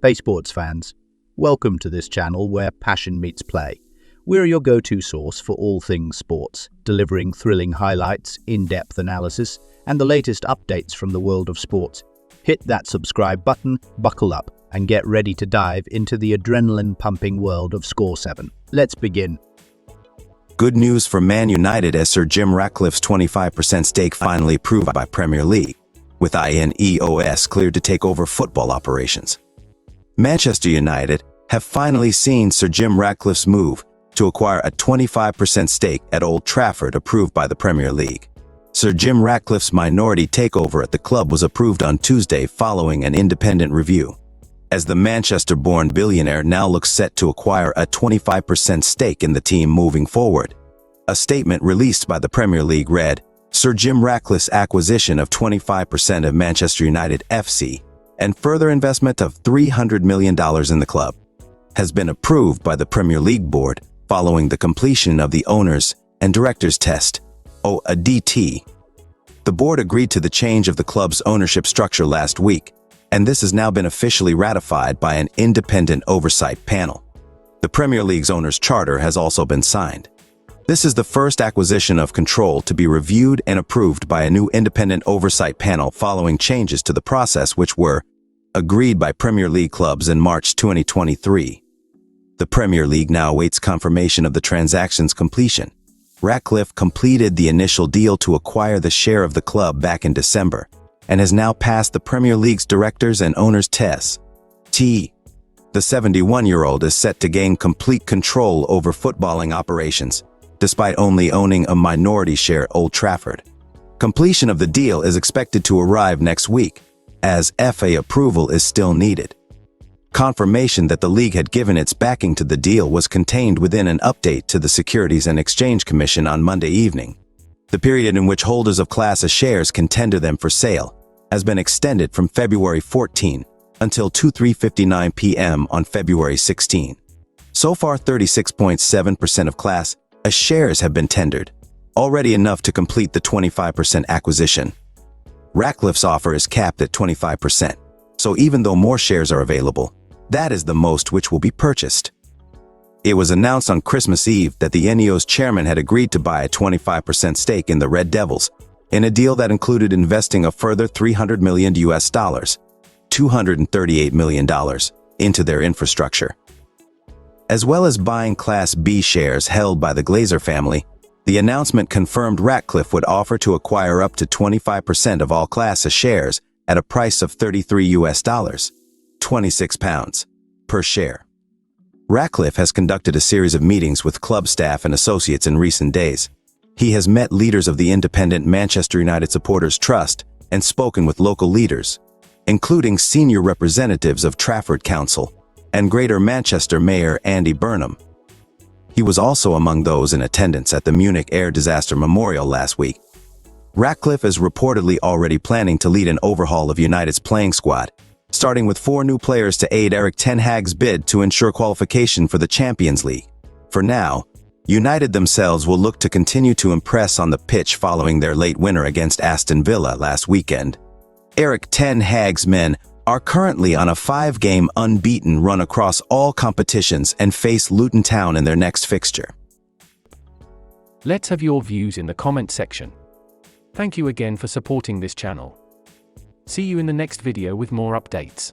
Hey sports fans, welcome to this channel where passion meets play. We're your go-to source for all things sports, delivering thrilling highlights, in-depth analysis, and the latest updates from the world of sports. Hit that subscribe button, buckle up, and get ready to dive into the adrenaline-pumping world of Score 7. Let's begin. Good news for Man United as Sir Jim Ratcliffe's 25% stake finally approved by Premier League, with INEOS cleared to take over football operations. Manchester United have finally seen Sir Jim Ratcliffe's move to acquire a 25% stake at Old Trafford approved by the Premier League. Sir Jim Ratcliffe's minority takeover at the club was approved on Tuesday following an independent review, as the Manchester-born billionaire now looks set to acquire a 25% stake in the team moving forward. A statement released by the Premier League read, "Sir Jim Ratcliffe's acquisition of 25% of Manchester United FC and further investment of $300 million in the club has been approved by the Premier League board following the completion of the Owners and Directors Test, OADT. The board agreed to the change of the club's ownership structure last week, and this has now been officially ratified by an independent oversight panel. The Premier League's Owners' Charter has also been signed. This is the first acquisition of control to be reviewed and approved by a new independent oversight panel following changes to the process which were agreed by Premier League clubs in March 2023. The Premier League now awaits confirmation of the transaction's completion. Ratcliffe completed the initial deal to acquire the share of the club back in December and has now passed the Premier League's directors and owners test. The 71-year-old is set to gain complete control over footballing operations, despite only owning a minority share at Old Trafford. Completion of the deal is expected to arrive next week, as FA approval is still needed. Confirmation that the league had given its backing to the deal was contained within an update to the Securities and Exchange Commission on Monday evening. The period in which holders of Class A shares can tender them for sale has been extended from February 14 until 23:59 p.m. on February 16. So far, 36.7% of Class A shares have been tendered, already enough to complete the 25% acquisition. Ratcliffe's offer is capped at 25%, so even though more shares are available, that is the most which will be purchased. It was announced on Christmas Eve that the INEOS chairman had agreed to buy a 25% stake in the Red Devils, in a deal that included investing a further $300 million $238 million into their infrastructure. As well as buying Class B shares held by the Glazer family, the announcement confirmed Ratcliffe would offer to acquire up to 25% of all Class A shares at a price of $33 £26 per share. Ratcliffe has conducted a series of meetings with club staff and associates in recent days. He has met leaders of the independent Manchester United Supporters Trust and spoken with local leaders, including senior representatives of Trafford Council and Greater Manchester Mayor Andy Burnham. He was also among those in attendance at the Munich Air Disaster Memorial last week. Ratcliffe is reportedly already planning to lead an overhaul of United's playing squad, starting with 4 new players to aid Erik ten Hag's bid to ensure qualification for the Champions League. For now, United themselves will look to continue to impress on the pitch following their late winner against Aston Villa last weekend. Erik ten Hag's men are currently on a 5-game unbeaten run across all competitions and face Luton Town in their next fixture. Let's have your views in the comment section. Thank you again for supporting this channel. See you in the next video with more updates.